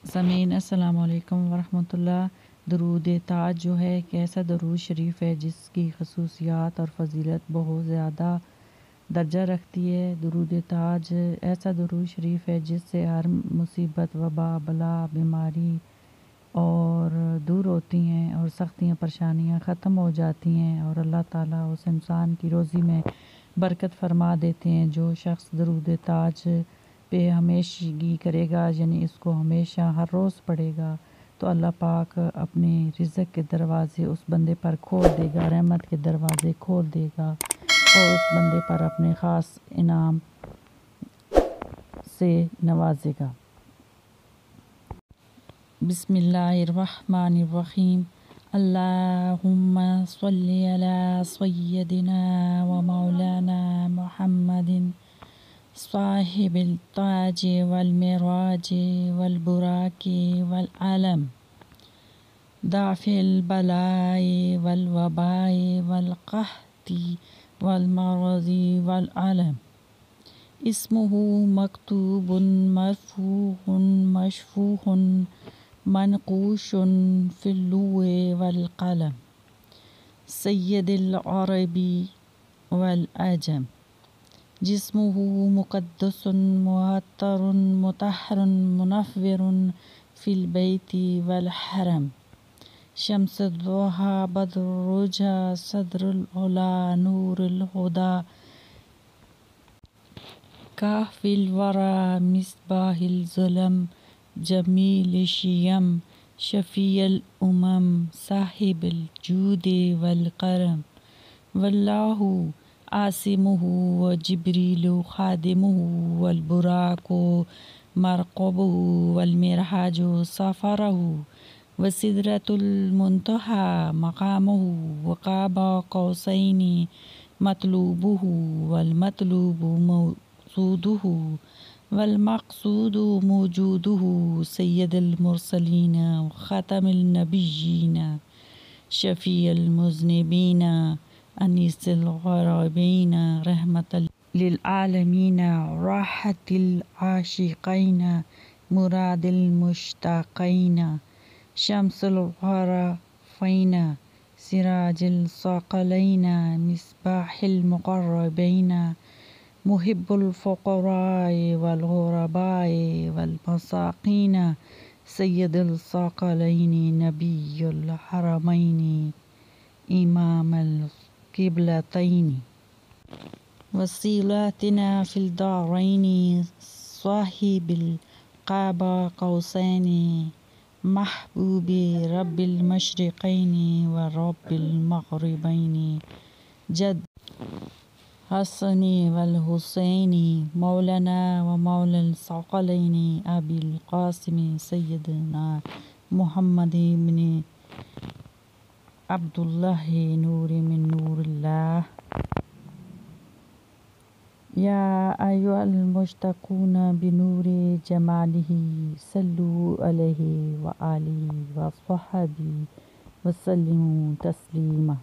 سامعین السلام علیکم ورحمۃ اللہ۔ درود تاج جو ہے ایک ایسا درود شریف ہے جس کی خصوصیات اور فضیلت بہت زیادہ درجہ رکھتی ہے۔ درود تاج ایسا درود شریف ہے جس سے ہر مصیبت، وبا، بلا، بیماری اور دور ہوتی ہیں اور سختیاں پریشانیاں ختم ہو جاتی ہیں، اور اللہ تعالیٰ اس انسان کی روزی میں برکت فرما دیتے ہیں۔ جو شخص درود تاج پہ ہمیشگی کرے گا، یعنی اس کو ہمیشہ ہر روز پڑھے گا، تو اللہ پاک اپنے رزق کے دروازے اس بندے پر کھول دے گا، رحمت کے دروازے کھول دے گا اور اس بندے پر اپنے خاص انعام سے نوازے گا۔ بسم اللہ الرحمن الرحیم۔ اللہم صلی علی سیدنا و مولانا محمد صاحب التاج والمراج والبراق والعلم، دافع البلاء والوباء والقحط والمرض والعلم، اسمہ مکتوب مرفوع مشفوع منقوش فی اللوح والقلم، سید العرب والعجم، جسمہ مقدس معطر مطہر منور فی البیت والحرم، شمس الضحیٰ بدر الرجا صدر العلا نور الہدی، کہف الورى مصباح الظلم جمیل الشیم، شفیع الامم صاحب الجود والکرم، واللہ عاصمہ وجبریل خادمہ والبراق مرکبہ والمعراج سفرہ، وسدرۃ المنتہیٰ مقامہ، وقاب قوسین مطلوبہ، والمطلوب مقصودہ، والمقصود موجودہ، سید المرسلین خاتم النبیین، شفیع المذنبین انیس الغرابین، رحمۃ للعالمین، راحۃ العاشقین، مراد المشتاقین، شمس العارفین، سراج الثقلین، مصباح المقربین، محب الفقراء والغرباء والمساکین، سید الثقلین، نبی الحرمین، امام القبلتین، وسیلتنا فی الدارین، صاحب قاب قوسین، محبوب رب المشرقین و رب المغربین، جد حسن والحسین، مولانا و مولا الثقلین، ابی القاسم سیدنا محمد بن عبداللہ، نور من نور اللہ۔ یا ایھا المشتاقون بنور جمالہ، صلوا علیہ وآلہ وصحبہ وسلموا تسلیما۔